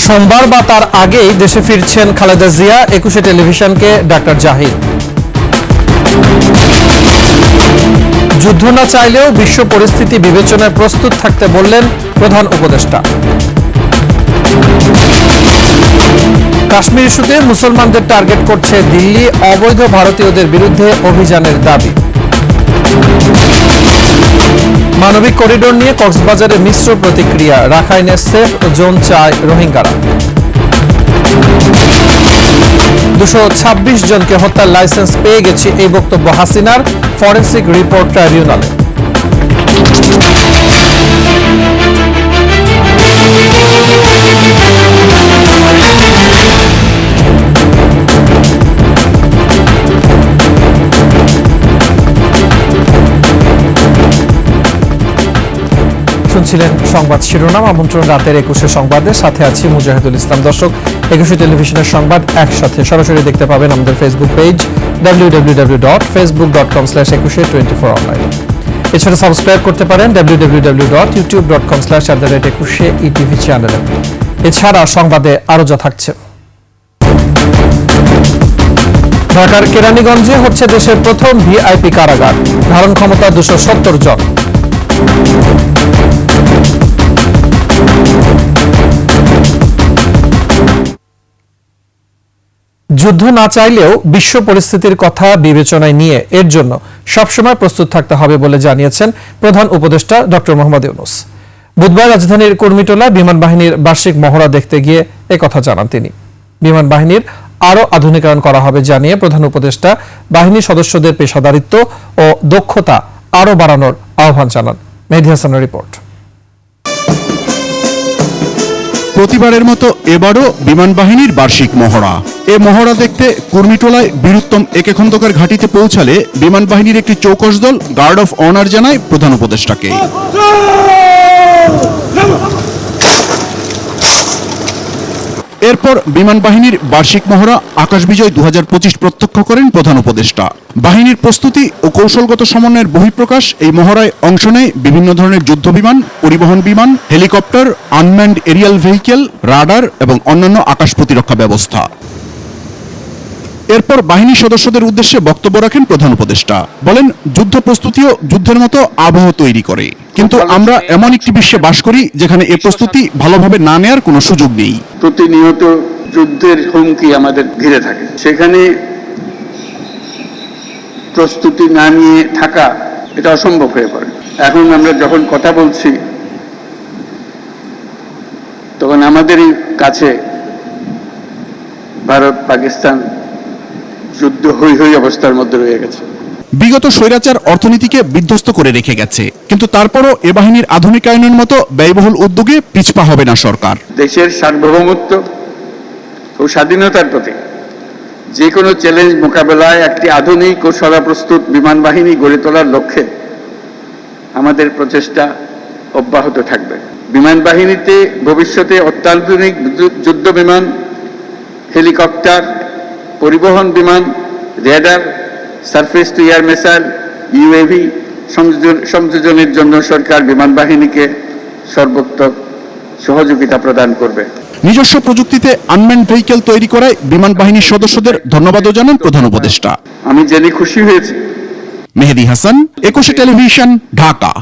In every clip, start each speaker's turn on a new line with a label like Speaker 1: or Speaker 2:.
Speaker 1: সোমবার বা তার আগেই দেশে ফিরছেন খালেদা জিয়া। ২১ টেলিভিশনকে ডাক্তার জাহিদ। যুদ্ধ না চাইলেও বিশ্ব পরিস্থিতি বিবেচনায় প্রস্তুত থাকতে বললেন প্রধান উপদেষ্টা। কাশ্মীর ইস্যুতে মুসলমানদের টার্গেট করছে দিল্লি, অবৈধ ভারতীয়দের বিরুদ্ধে অভিযানের দাবি। মানবিক করিডোর নিয়ে কক্সবাজারে মিশ্র প্রতিক্রিয়া, রাখাইনে সেফ জোন চায় রোহিঙ্গারা। ২২৬ জনকে হত্যার লাইসেন্স পেয়ে গেছি, এই বক্তব্য হাসিনার। ফরেনসিক রিপোর্ট ট্রাইব্যুনালে। শুনছিলেন সংবাদ শিরোনাম। আমন্ত্রণ রাতের ২১ সংবাদের সাথে আছি মুজাহিদুল ইসলাম। দর্শক, ২১ টেলিভিশনের সংবাদ একসাথে সরাসরি দেখতে পাবেন আমাদের ফেসবুক পেজ www.facebook.com/2124online। এছাড়া সাবস্ক্রাইব করতে পারেন www.youtube.com/21etv চ্যানেলে। এছাড়া সংবাদে আরো যা থাকছে। ঢাকার কেরানীগঞ্জে হচ্ছে দেশের প্রথম ভিআইপি কারাগার, ধারণ ক্ষমতা ২৭০ জন। যুদ্ধ না চাইলেও বিশ্ব পরিস্থিতির কথা বিবেচনায় নিয়ে এর জন্য সবসময় প্রস্তুত থাকতে হবে বলে জানিয়েছেন প্রধান উপদেষ্টা ডক্টর মোহাম্মদ ইউনূস। বুধবার রাজধানীর কুর্মিটোলায় বিমান বাহিনীর বার্ষিক মহড়া দেখতে গিয়ে একথা জানান তিনি। বিমান বাহিনীর আরও আধুনিকায়ন করা হবে জানিয়ে প্রধান উপদেষ্টা বাহিনী সদস্যদের পেশাদারিত্ব ও দক্ষতা আরও বাড়ানোর আহ্বান জানান। মেহেদী হাসানের রিপোর্ট।
Speaker 2: প্রতিবারের মতো এবারও বিমান বাহিনীর বার্ষিক মহড়া। এ মহড়া দেখতে কুর্মিটোলায় বীরুত্তম একে খন্দকার ঘাঁটিতে পৌঁছালে বিমান বাহিনীর একটি চৌকস দল গার্ড অফ অনার জানায় প্রধান উপদেষ্টাকে। এরপর বিমান বাহিনীর বার্ষিক মহড়া আকাশ বিজয় ২০২৫ প্রত্যক্ষ করেন প্রধান উপদেষ্টা। বাহিনীর প্রস্তুতি ও কৌশলগত সমন্বয়ের বহিঃপ্রকাশ এই মহড়ায় অংশ নেয় বিভিন্ন ধরনের যুদ্ধ বিমান, পরিবহন বিমান, helicopter, unmanned Arial vehicle, radar এবং অন্যান্য আকাশ প্রতিরক্ষা ব্যবস্থা। এরপর বাহিনী সদস্যদের উদ্দেশ্যে বক্তব্য রাখেন প্রধান উপদেষ্টা। বলেন, যুদ্ধ প্রস্তুতিও যুদ্ধের মতো আবহ তৈরি করে, কিন্তু আমরা এমন একটি বিশ্বে বাস করি যেখানে এ প্রস্তুতি ভালোভাবে না নেয়ার কোনো সুযোগ নেই।
Speaker 3: প্রতিনিয়ত যুদ্ধের হুমকি আমাদের ঘিরে থাকে, সেখানে প্রস্তুতি না নিয়ে থাকা এটা অসম্ভব হয়ে পড়ে। এখন আমরা যখন কথা বলছি তখন আমাদেরই কাছে ভারত পাকিস্তান যুদ্ধ হই হই অবস্থার মধ্যে রয়ে গেছে।
Speaker 2: বিগত স্বৈরাচার অর্থনীতিকে বিধ্বস্ত করে রেখে গেছে, কিন্তু তারপরও এ বাহিনীর আধুনিকায়নের মতো ব্যয়বহুল উদ্যোগে পিছপা হবে না সরকার।
Speaker 3: দেশের সার্বভৌমত্ব ও স্বাধীনতার প্রতি যে কোনো চ্যালেঞ্জ মোকাবেলায় একটি আধুনিক ও সদাপ্রস্তুত বিমান বাহিনী গড়ে তোলার লক্ষ্যে আমাদের প্রচেষ্টা অব্যাহত থাকবে। বিমান বাহিনীতে ভবিষ্যতে অত্যাধুনিক যুদ্ধ বিমান, হেলিকপ্টার, পরিবহন বিমান, radar, surface to air missile, UAV সংযোজনের জন্য সরকার বিমান বাহিনীকে সর্বোত্তম সহযোগিতা প্রদান করবে।
Speaker 2: নিজস্ব প্রযুক্তিতে আনম্যান্ড ভেহিকেল তৈরি করায় বিমান বাহিনীর সদস্যদের ধন্যবাদও জানান প্রধান উপদেষ্টা।
Speaker 3: আমি জেনে খুশি হয়েছি।
Speaker 2: মেহেদী হাসান, ২১ টেলিভিশন, ঢাকা।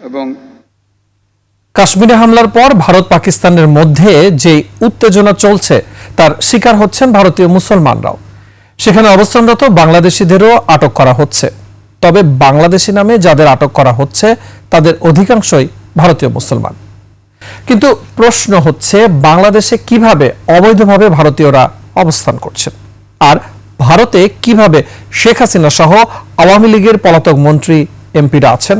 Speaker 3: এবং
Speaker 1: কাশ্মীরে হামলার পর ভারত পাকিস্তানের মধ্যে যে উত্তেজনা চলছে তার শিকার হচ্ছেন ভারতীয় মুসলমানরাও। সেখানে অবস্থানরত বাংলাদেশিদেরও আটক করা হচ্ছে। তবে বাংলাদেশি নামে যাদের আটক করা হচ্ছে তাদের অধিকাংশই ভারতীয় মুসলমান। কিন্তু প্রশ্ন হচ্ছে, বাংলাদেশে কিভাবে অবৈধভাবে ভারতীয়রা অবস্থান করছেন, আর ভারতে কিভাবে শেখ হাসিনা সহ আওয়ামী লীগের পলাতক মন্ত্রী এমপিরা আছেন?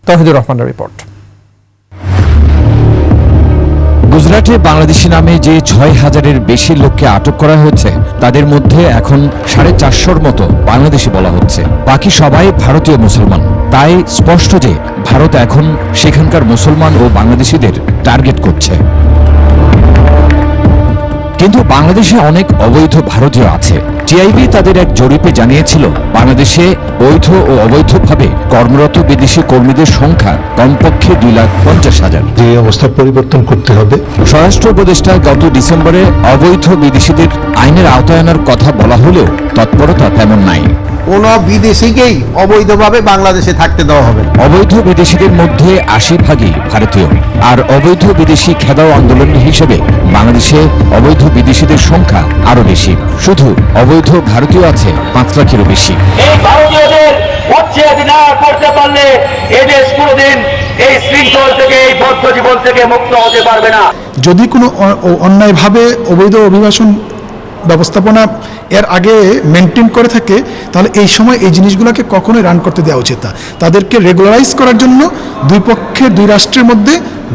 Speaker 1: তৌহিদুর রহমানের রিপোর্ট।
Speaker 4: গুজরাটে বাংলাদেশি নামে যে ৬,০০০-এর বেশি লোককে আটক করা হয়েছে তাদের মধ্যে এখন ৪৫০-র মতো বাংলাদেশি বলা হচ্ছে। বাকি সবাই ভারতীয় মুসলমান। তাই স্পষ্ট যে ভারত এখন সেখানকার মুসলমান ও বাংলাদেশিদের টার্গেট করছে। কিন্তু বাংলাদেশে অনেক অবৈধ ভারতীয় আছে, টিআইবি তাদের এক জরিপে জানিয়েছিল বাংলাদেশে বৈধ ও অবৈধভাবে কর্মরত বিদেশি কর্মীদের সংখ্যা কমপক্ষে 2,50,000।
Speaker 5: যে অবস্থা পরিবর্তন করতে হবে।
Speaker 4: স্বরাষ্ট্র উপদেষ্টা গত ডিসেম্বরে অবৈধ বিদেশিদের আইনের আওতায় আনার কথা বলা হলেও তৎপরতা তেমন নাই।
Speaker 6: কোনো বিদেশিকেই অবৈধভাবে বাংলাদেশে থাকতে দেওয়া হবে।
Speaker 4: অবৈধ বিদেশিদের মধ্যে 80% ভারতীয়, আর অবৈধ বিদেশি খেদাও আন্দোলন হিসেবে বাংলাদেশে অবৈধ বিদেশিদের সংখ্যা আরো বেশি। শুধু অবৈধ ভারতীয় আছে 5 লাখেরও বেশি।
Speaker 7: এই ভারতীয়দের উচ্ছেদ না করতে পারলে এদেশ কোনোদিন এই শৃঙ্খল থেকে, এই বদ্ধ জীবন থেকে মুক্ত হতে পারবে না।
Speaker 8: যদি কোনো অন্যায়ভাবে অবৈধ অভিবাসন ব্যবস্থাপনা এর আগে মেনটেন করে থাকে, তাহলে এই সময় এই জিনিসগুলোকে কখনোই রান করতে দেওয়া উচিত না। তাদেরকে রেগুলারাইজ করার জন্য দুই রাষ্ট্রের মধ্যে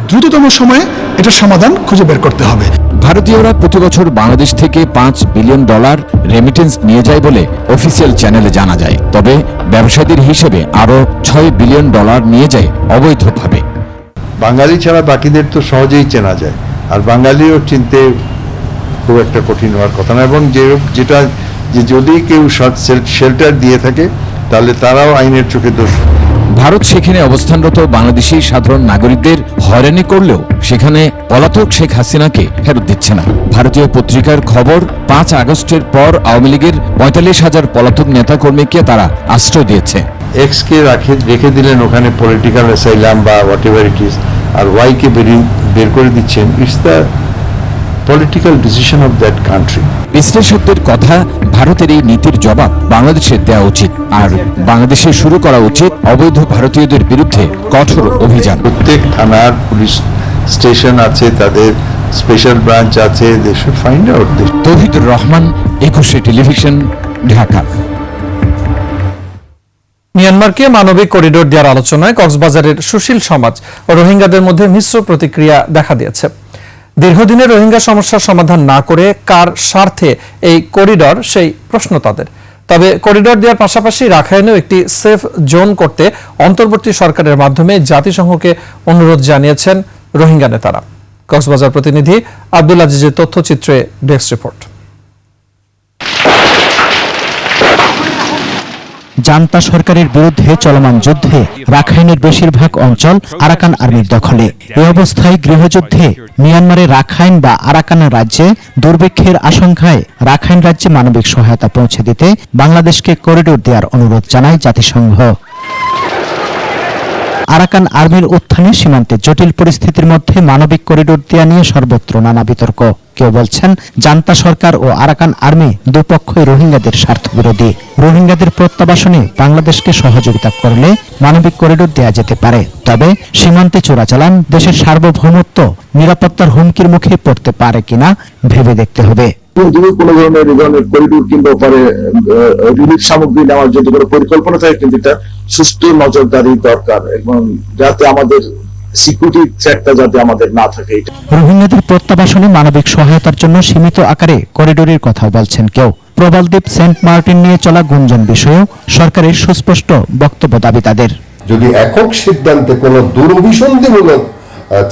Speaker 8: দ্রুততম সময়ে এটার সমাধান খুঁজে বের করতে হবে।
Speaker 4: ভারতীয়রা প্রতি বছর বাংলাদেশ থেকে $5 বিলিয়ন রেমিটেন্স নিয়ে যায় বলে অফিসিয়াল চ্যানেলে জানা যায়। তবে ব্যবসায়ীদের হিসেবে আরো $6 বিলিয়ন নিয়ে যায় অবৈধভাবে।
Speaker 5: বাঙালি ছাড়া বাকিদের তো সহজেই চেনা যায়, আর বাঙালিও চিনতে খুব একটা কঠিন হওয়ার কথা না। এবং যেটা যদি কেউ শেল্টার দিয়ে থাকে তাহলে তারাও আইনের চোখে দোষ।
Speaker 4: ভারত সেখানে অবস্থানরত বাংলাদেশি সাধারণ নাগরিকদের হয়রানি করলেও সেখানে পলাতক শেখ হাসিনাকে ফেরত দিচ্ছে না। ভারতীয় পত্রিকার খবর, 5 আগস্টের পর আওয়ামী লীগের 45,000 পলাতক নেতাকর্মীকে তারা আশ্রয় দিয়েছে।
Speaker 5: এক্সকে রেখে দিলেন ওখানে পলিটিক্যাল অ্যাসাইলাম বা হোয়াট এভার ইট ইজ, আর ওয়াইকে বের করে দিচ্ছেন। It's the political decision of that country.
Speaker 4: বিশ্লেষকদের কথা, ভারতের এই নীতির জবাব বাংলাদেশে দেওয়া উচিত, আর বাংলাদেশে শুরু করা উচিত অবৈধ ভারতীয়দের বিরুদ্ধে কঠোর অভিযান।
Speaker 5: প্রত্যেক থানার পুলিশ স্টেশন আছে, তাদের স্পেশাল ব্রাঞ্চ আছে, they should find out this.
Speaker 4: Tauhidur Rahman, 21 television, Dhaka.
Speaker 1: মিয়ানমারকে মানবিক করিডোর দেওয়ার আলোচনায় কক্সবাজারের সুশীল সমাজ ও রোহিঙ্গাদের মধ্যে মিশ্র প্রতিক্রিয়া দেখা দিয়েছে। দীর্ঘদিনের রোহিঙ্গা সমস্যার সমাধান না করে কার স্বার্থে এই করিডোর, সেই প্রশ্ন তাদের। তবে করিডোর দেওয়ার পাশাপাশি রাখাইনেও একটি সেফ জোন করতে অন্তর্বর্তী সরকারের মাধ্যমে জাতিসংঘকে অনুরোধ জানিয়েছেন রোহিঙ্গা নেতারা। কক্সবাজার প্রতিনিধি আব্দুল আজিজের তথ্যচিত্রে ডেস্ক রিপোর্ট।
Speaker 9: জান্তা সরকারের বিরুদ্ধে চলমান যুদ্ধে রাখাইনের বেশিরভাগ অঞ্চল আরাকান আর্মির দখলে। এই অবস্থায় গৃহযুদ্ধে মিয়ানমারের রাখাইন বা আরাকান রাজ্যে দুর্ভিক্ষের আশঙ্কায় রাখাইন রাজ্যে মানবিক সহায়তা পৌঁছে দিতে বাংলাদেশকে করিডোর দেওয়ার অনুরোধ জানায় জাতিসংঘ। আরাকান আর্মির উত্থানে সীমান্তে জটিল পরিস্থিতির মধ্যে মানবিক করিডোর দেয়া নিয়ে সর্বত্র নানা বিতর্ক। কেউ বলছেন জান্তা সরকার ও আরাকান আর্মি দুপক্ষই রোহিঙ্গাদের স্বার্থবিরোধী। রোহিঙ্গাদের প্রত্যাবাসনে বাংলাদেশকে সহযোগিতা করলে মানবিক করিডোর দেয়া যেতে পারে, তবে সীমান্তে চোরাচালান, দেশের সার্বভৌমত্ব, নিরাপত্তার হুমকির মুখে পড়তে পারে কিনা ভেবে দেখতে হবে।
Speaker 10: যদি কোনো ধরনের করিডোর কিংবা পরে রিলিফ সামগ্রী নেওয়ার যদি কোনো পরিকল্পনা থাকে, কিন্তু এটা সুষ্ঠু নজরদারি দরকার, এবং যাতে আমাদের সিকিউরিটি থ্রেটটা যাতে আমাদের না থাকে।
Speaker 9: রোহিঙ্গাদের প্রত্যাবাসনে মানবিক সহায়তার জন্য সীমিত আকারে করিডোরের কথা বলছেন কেউ। প্রবালদ্বীপ সেন্ট মার্টিন নিয়ে চলা গুঞ্জন বিষয়েও সরকারের সুস্পষ্ট বক্তব্য দাবি তাদের।
Speaker 11: যদি একক সিদ্ধান্তে কোনো দুরভিসন্ধিমূলক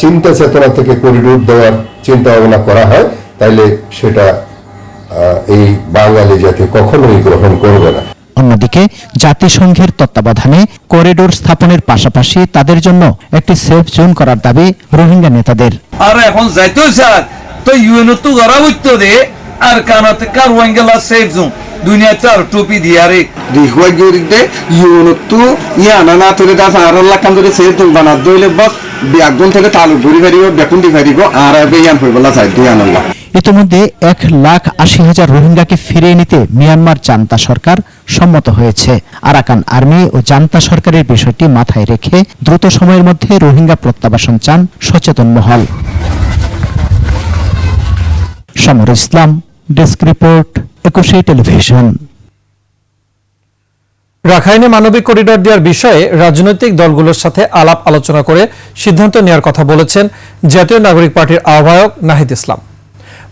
Speaker 11: চিন্তা চেতনা থেকে করিডোর দেওয়ার চিন্তা ভাবনা করা হয়, তাহলে সেটা এই বাঙালি জাতি কখনোই গ্রহণ করবে না।
Speaker 9: অন্যদিকে জাতিসংঘের তত্ত্বাবধানে করিডোর স্থাপনের পাশাপাশি তাদের জন্য একটি সেফ জোন করার দাবি রোহিঙ্গা নেতাদের।
Speaker 12: আর এখন যাইতে স্যার তো ইউএনও তো গড়া হইতো দে আর কানাতে কার ওয়াঙ্গেলা সেফ জোন দুনিয়াতে আর টুপি দিয়ারে
Speaker 6: রিহুয়া গিরিতে ইউনো তো ইয়ানা না তোরে দা সারাল্লা কাম ধরে সেফ জোন বানা দইলে বস বিয়াগন থেকে তালু ঘুরি ফেরিব বেকুন্দি ফেরিব আর বেয়ান হইবলা চাই দিয়ানাল্লাহ।
Speaker 9: ইতিমধ্যে 1,80,000 রোহিঙ্গাকে ফিরিয়ে নিতে মিয়ানমার জান্তা সরকার সম্মত হয়েছে। আরাকান আর্মি ও জান্তা সরকারের বিষয়টি মাথায় রেখে দ্রুত সময়ের মধ্যে রোহিঙ্গা প্রত্যাবাসন চান সচেতন মহল। সমর ইসলাম, ডেস্ক রিপোর্ট, 21 টেলিভিশন।
Speaker 1: রাখাইনে মানবিক করিডোর দেওয়ার বিষয়ে রাজনৈতিক দলগুলোর সাথে আলাপ আলোচনা করে সিদ্ধান্ত নেওয়ার কথা বলেছেন জাতীয় নাগরিক পার্টির আহ্বায়ক নাহিদ ইসলাম।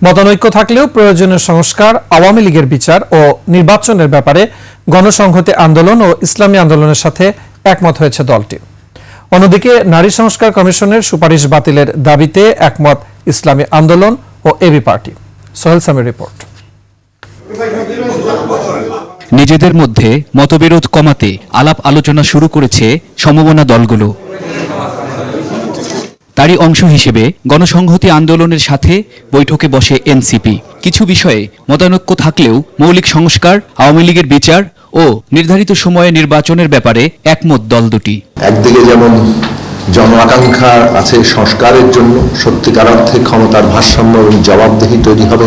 Speaker 1: মতানৈক্য থাকলেও প্রয়োজনীয় সংস্কার, আওয়ামী লীগের বিচার ও নির্বাচনের ব্যাপারে গণসংহতি আন্দোলন ও ইসলামী আন্দোলনের সাথে একমত হয়েছে দলটি। অন্যদিকে নারী সংস্কার কমিশনের সুপারিশ বাতিলের দাবিতে একমত ইসলামী আন্দোলন ও AB party. Sohel Samir report.
Speaker 4: নিজেদের মধ্যে মতবিরোধ কমাতে আলাপ আলোচনা শুরু করেছে সমমনা দলগুলো। তারই অংশ হিসেবে গণসংহতি আন্দোলনের সাথে বৈঠকে বসে এনসিপি। কিছু বিষয়ে মতানৈক্য থাকলেও মৌলিক সংস্কার, আওয়ামী লীগের বিচার ও নির্ধারিত সময়ে নির্বাচনের ব্যাপারে একমত দল দুটি।
Speaker 13: একদিকে যেমন জন আকাঙ্ক্ষা আছে সংস্কারের জন্য, সত্যিকার অর্থে ক্ষমতার ভারসাম্য এবং জবাবদিহি তৈরি হবে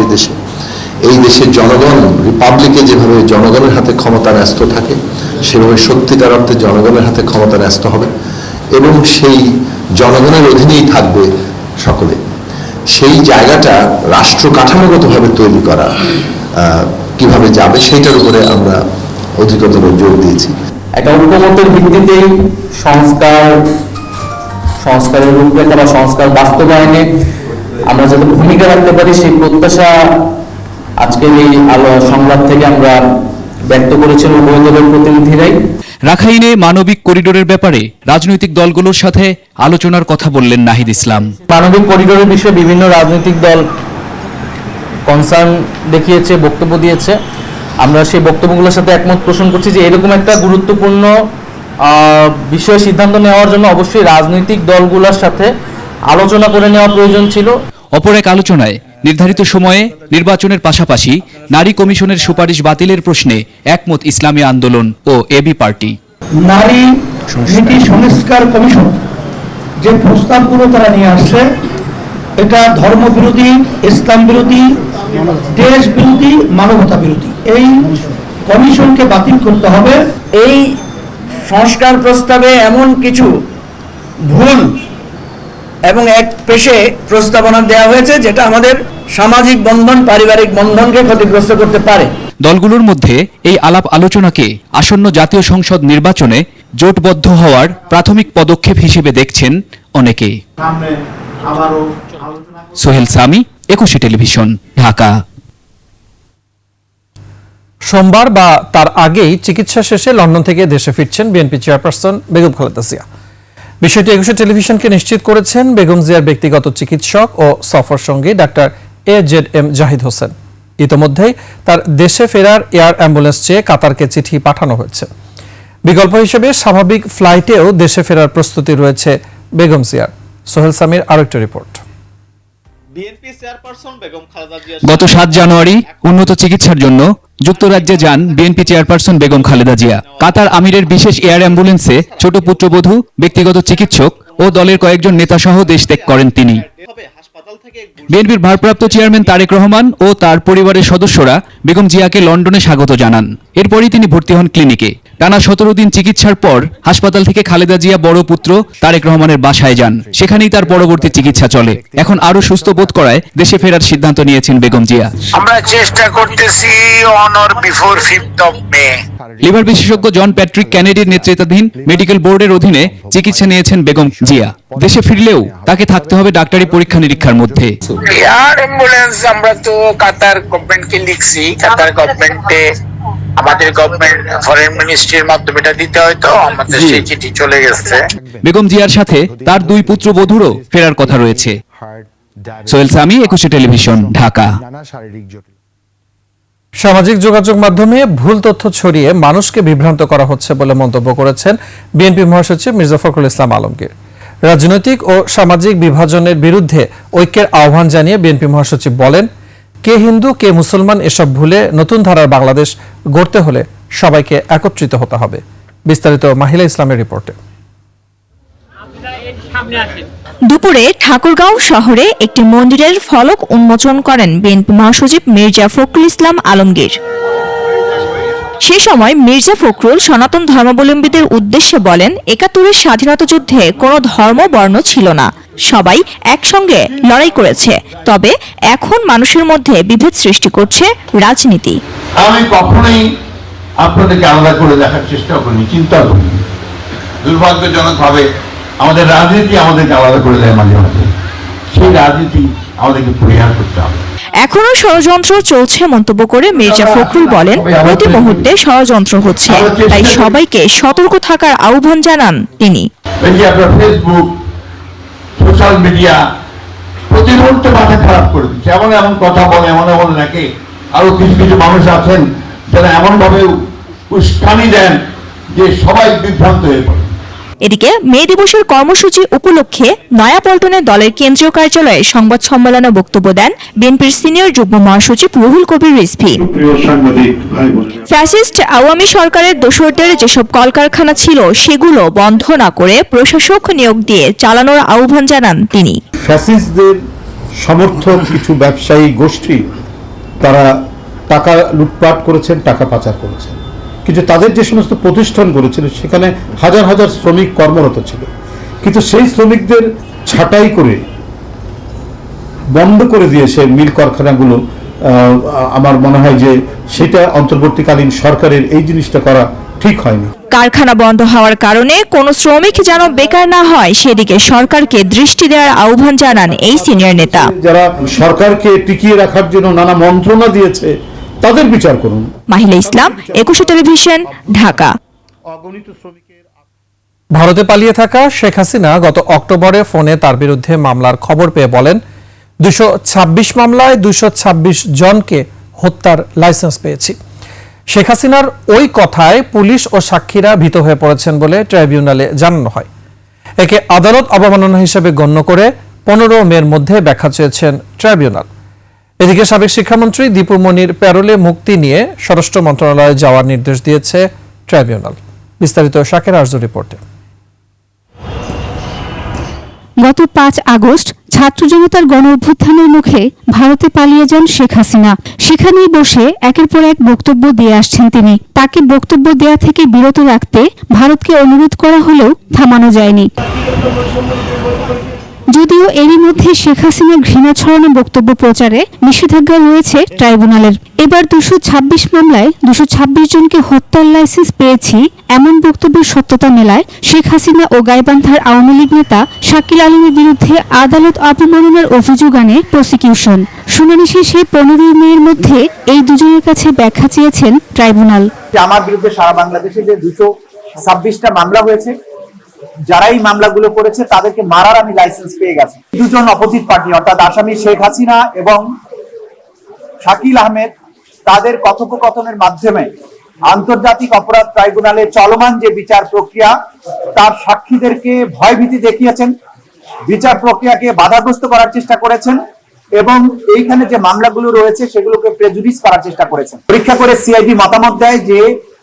Speaker 13: এই দেশের জনগণ, রিপাবলিকে যেভাবে জনগণের হাতে ক্ষমতা ন্যস্ত থাকে সেভাবে সত্যিকার অর্থে জনগণের হাতে ক্ষমতা ন্যস্ত হবে এবং সেই জনগণের অধীনেই থাকবে সকলে। সেই জায়গাটা রাষ্ট্র কাঠামোগতভাবে তৈরি করা কিভাবে যাবে সেটার উপরে আমরা অধিকতর জোর দিয়েছি।
Speaker 14: একটা ঐক্যমতের ভিত্তিতেই সংস্কারের রূপরেখা বা সংস্কার বাস্তবায়নে আমরা যাতে ভূমিকা রাখতে পারি সেই প্রত্যাশা আজকের এই সংলাপ থেকে আমরা ব্যক্ত করেছেন উভয় দলের প্রতিনিধিরাই।
Speaker 4: রাখাইনে মানবিক করিডোরের ব্যাপারে রাজনৈতিক দলগুলোর সাথে আলোচনার কথা বললেন নাহিদ ইসলাম।
Speaker 14: মানবিক করিডোরের বিষয়ে বিভিন্ন রাজনৈতিক দল কনসার্ন দেখিয়েছে, বক্তব্য দিয়েছে। আমরা সেই বক্তব্যগুলোর সাথে একমত পোষণ করছি যে এরকম একটা গুরুত্বপূর্ণ বিষয়ে সিদ্ধান্ত নেওয়ার জন্য অবশ্যই রাজনৈতিক দলগুলোর সাথে আলোচনা করে নেওয়া প্রয়োজন ছিল।
Speaker 4: অপর এক আলোচনায় নির্ধারিত সময়ে নির্বাচনের পাশাপাশি নারী কমিশনের সুপারিশ বাতিলের প্রশ্নে একমত ইসলামী আন্দোলন ও এবি পার্টি।
Speaker 15: নারী নীতি সংস্কার কমিশন যে প্রস্তাবগুলো তারা নিয়ে আসছে এটা ধর্ম বিরোধী, ইসলাম বিরোধী, দেশ বিরোধী, মানবতা বিরোধী। এই কমিশনকে বাতিল করতে হবে।
Speaker 16: এই সংস্কার প্রস্তাবে এমন কিছু ভুল এবং এক পেশে প্রস্তাবনা দেওয়া হয়েছে যেটা আমাদের সামাজিক বন্ধন, পারিবারিক বন্ধনকে ক্ষতিগ্রস্ত করতে পারে।
Speaker 4: দলগুলোর মধ্যে এই আলাপ আলোচনাকে আসন্ন জাতীয় সংসদ নির্বাচনে জোটবদ্ধ হওয়ার প্রাথমিক পদক্ষেপ হিসেবে দেখছেন অনেকে। সোহেল সামি, একুশে টেলিভিশন, ঢাকা।
Speaker 1: সোমবার বা তার আগেই চিকিৎসা শেষে লন্ডন থেকে দেশে ফিরছেন বিএনপি চেয়ারপারসন বেগম খালেদা জিয়া। বিষয়টি একুশে টেলিভিশনকে নিশ্চিত করেছেন বেগম জিয়ার ব্যক্তিগত চিকিৎসক ও সফর সঙ্গী ডাক্তার AZM জাহিদ হোসেন। ইতোমধ্যেই তার দেশে ফেরার এয়ার অ্যাম্বুলেন্স চেয়ে কাতারকে চিঠি পাঠানো হয়েছে। বিকল্প হিসেবে স্বাভাবিক ফ্লাইটেও দেশে ফেরার প্রস্তুতি রয়েছে বেগম জিয়ার। সোহেল সামির আরেকটা রিপোর্ট।
Speaker 4: গত 7 জানুয়ারি উন্নত চিকিৎসার জন্য যুক্তরাজ্যে যান বিএনপি চেয়ারপারসন বেগম খালেদা জিয়া। কাতার আমিরের বিশেষ এয়ার অ্যাম্বুলেন্সে ছোট পুত্রবধূ, ব্যক্তিগত চিকিৎসক ও দলের কয়েকজন নেতাসহ দেশ ত্যাগ করেন তিনি। বিএনপির ভারপ্রাপ্ত চেয়ারম্যান তারেক রহমান ও তার পরিবারের সদস্যরা বেগম জিয়াকে লন্ডনে স্বাগত জানান। এরপরই তিনি ভর্তি হন ক্লিনিকে। টানা 17 দিন চিকিৎসার পর হাসপাতাল থেকে খালেদা জিয়া বড় পুত্র তারেক রহমানের বাসায় যান। সেখানেই তার পরবর্তী চিকিৎসা চলে। এখন আরো সুস্থ বোধ করায় দেশে ফেরার সিদ্ধান্ত নিয়েছেন বেগম জিয়া।
Speaker 17: আমরা চেষ্টা করতেছি on or before 5th of May।
Speaker 4: Liver বিশেষজ্ঞ জন প্যাট্রিক কেনেডির নেতৃত্বাধীন মেডিকেল বোর্ডের অধীনে চিকিৎসা নিয়েছেন বেগম জিয়া। দেশে ফিরলেও তাকে থাকতে হবে ডাক্তারি পরীক্ষা নিরীক্ষার মধ্যে।
Speaker 17: এয়ার অ্যাম্বুলেন্স আমরা তো কাতার গভর্নমেন্টকে লিখছি, কাতার গভর্নমেন্টে আমাদের গভর্নমেন্ট ফরেন মিনিস্ট্রির মাধ্যমে এটা দিতে হয়, তো আমাদের সেই চিঠি চলে গেছে।
Speaker 4: বেগম জিয়ার সাথে তার 2 পুত্রবধূরও ফেরার কথা রয়েছে। সোহেল সামি, একুশে টেলিভিশন, ঢাকা।
Speaker 1: সামাজিক যোগাযোগ মাধ্যমে ভুল তথ্য ছড়িয়ে মানুষকে বিভ্রান্ত করা হচ্ছে বলে মন্তব্য করেছেন বিএনপি মহাসচিব মির্জা ফখরুল ইসলাম আলমগীর। রাজনৈতিক ও সামাজিক বিভাজনের বিরুদ্ধে ঐক্যের আহ্বান জানিয়ে বিএনপি মহাসচিব বলেন, কে হিন্দু কে মুসলমান এসব ভুলে নতুন ধারার বাংলাদেশ গড়তে হলে সবাইকে একত্রিত হতে হবে। বিস্তারিত মাহিলা ইসলামের রিপোর্টে।
Speaker 18: দুপুরে ঠাকুরগাঁও শহরে একটি মন্দিরের ফলক উন্মোচন করেন বিএনপি মহাসচিব মির্জা ফখরুল ইসলাম আলমগীর। সে সময় মির্জা ফখরুল সনাতন ধর্মাবলম্বীদের উদ্দেশ্যে বলেন, ৭১-এর স্বাধীনতা যুদ্ধে কোনো ধর্ম বর্ণ ছিল না, সবাই একসঙ্গে লড়াই করেছে। তবে এখন মানুষের মধ্যে বিভেদ সৃষ্টি করছে রাজনীতি।
Speaker 19: আমি কখনোই আপনাদেরকে আলাদা করে দেখার চেষ্টা করিনি, চিন্তা করিনি। দুর্ভাগ্যজনকভাবে আমাদের রাজনীতি আমাদেরকে আলাদা করে দেয় মাঝে মাঝে। সেই রাজনীতি আমাদেরকে পরিহার করতে হবে।
Speaker 18: এখনো ষড়যন্ত্র চলছে মন্তব্য করে মির্জা ফখরুল বলেন, প্রতি মুহূর্তে ষড়যন্ত্র হচ্ছে, তাই সবাইকে সতর্ক থাকার আহ্বান জানান তিনি।
Speaker 19: এই যে আপনার ফেসবুক, সোশ্যাল মিডিয়া প্রতি মুহূর্তে মাথা খারাপ করে দিচ্ছে, এমন এমন কথা বলে, এমন এমন নাকি আরো কিছু কিছু মানুষ আছেন যারা এমন ভাবে উস্কানি দেন যে সবাই বিভ্রান্ত হয়ে পড়ে।
Speaker 18: এদিকে মে দিবসের কর্মসূচি উপলক্ষে নয়াপল্টনে দলের কেন্দ্রীয় কার্যালয়ে সংবাদ সম্মেলনে বক্তব্য দেন বিএনপির সিনিয়র যুগ্ম মহাসচিব রুহুল কবির রিজভী। ফ্যাসিস্ট আওয়ামী সরকারের দোসরদের যেসব কলকারখানা ছিল সেগুলো বন্ধ না করে প্রশাসক নিয়োগ দিয়ে চালানোর আহ্বান জানান তিনি।
Speaker 20: ফ্যাসিস্টদের সমর্থক কিছু ব্যবসায়ী গোষ্ঠী তারা টাকা লুটপাট করেছেন, টাকা পাচার করেছেন, কিন্তু তাদের যে সমস্ত প্রতিষ্ঠান করেছিল সেখানে হাজার হাজার শ্রমিক কর্মরত ছিল, কিন্তু সেই শ্রমিকদের ছাঁটাই করে বন্ধ করে দিয়েছে মিল কারখানাগুলো। আমার মনে হয় যে সেটা অন্তর্বর্তীকালীন সরকারের এই জিনিসটা করা ঠিক হয়নি।
Speaker 18: কারখানা বন্ধ হওয়ার কারণে কোনো শ্রমিক যেন বেকার না হয় সেদিকে সরকারকে দৃষ্টি দেওয়ার আহ্বান জানান এই সিনিয়র নেতা।
Speaker 20: যারা সরকারকে টিকিয়ে রাখার জন্য নানা মন্ত্রণা দিয়েছে তাদের বিচার করুন।
Speaker 18: মাহিলা ইসলাম, 21 টেলিভিশন, ঢাকা।
Speaker 1: ভারতে পালিয়ে থাকা শেখ হাসিনা গত অক্টোবরে ফোনে তার বিরুদ্ধে মামলার খবর পেয়ে বলেন 226 মামলায় 226 জনকে হত্যার লাইসেন্স পেয়েছি। শেখ হাসিনার ওই কথায় পুলিশ ও সাক্ষীরা ভীত হয়ে পড়েছেন বলে ট্রাইব্যুনালে জানানো হয়। একে আদালত অবমাননা হিসেবে গণ্য করে 15 মের মধ্যে ব্যাখ্যা চেয়েছেন ট্রাইব্যুনাল। এদিকে সাবেক শিক্ষামন্ত্রী দীপু মনির প্যারোলে মুক্তি নিয়ে স্বরাষ্ট্র মন্ত্রণালয়ে যাওয়ার নির্দেশ দিয়েছে ট্রাইব্যুনাল। বিস্তারিত শাকের আরজু রিপোর্টে।
Speaker 21: গত 5 আগস্ট ছাত্র জনতার গণ অভ্যুত্থানের মুখে ভারতে পালিয়ে যান শেখ হাসিনা। সেখানেই বসে একের পর এক বক্তব্য দিয়ে আসছেন তিনি। তাকে বক্তব্য দেয়া থেকে বিরত রাখতে ভারতকে অনুরোধ করা হলেও থামানো যায়নি। যদিও এরই মধ্যে শেখ হাসিনার ঘৃণা ছড়ানো বক্তব্য প্রচারে নিষেধাজ্ঞা রয়েছে ট্রাইব্যুনালের। এবার 226 মামলায় 226 জনকে হত্যার লাইসেন্স পেয়েছি এমন বক্তব্যের সত্যতা মেলায় শেখ হাসিনা ও গাইবান্ধার আওয়ামী লীগ নেতা শাকিল আলমের বিরুদ্ধে আদালত অবমাননার অভিযোগ আনে প্রসিকিউশন। শুনানি শেষে 15 মের মধ্যে এই দুজনের কাছে ব্যাখ্যা চেয়েছেন ট্রাইব্যুনাল।
Speaker 22: আমার বিরুদ্ধে সারা বাংলাদেশে যে 226টা মামলা হয়েছে, যারা এই মামলাগুলো করেছে তাদেরকে মারার আমি লাইসেন্স পেয়ে গেছি। দুজন অপোজিট পার্টি অর্থাৎ আসামি শেখ হাসিনা এবং শাকিল আহমেদ তাদের কথোপকথনের মাধ্যমে আন্তর্জাতিক অপরাধ ট্রাইব্যুনালে চলমান যে বিচার প্রক্রিয়া তার সাক্ষীদেরকে ভয়ভীতি দেখিয়েছেন, বিচার প্রক্রিয়াকে বাধাগ্রস্ত করার চেষ্টা করেছেন এবং এইখানে যে মামলাগুলো রয়েছে সেগুলোকে প্রেজুডিস করার চেষ্টা করেছেন। পরীক্ষা করে সিআইডি মতামত দেয় যে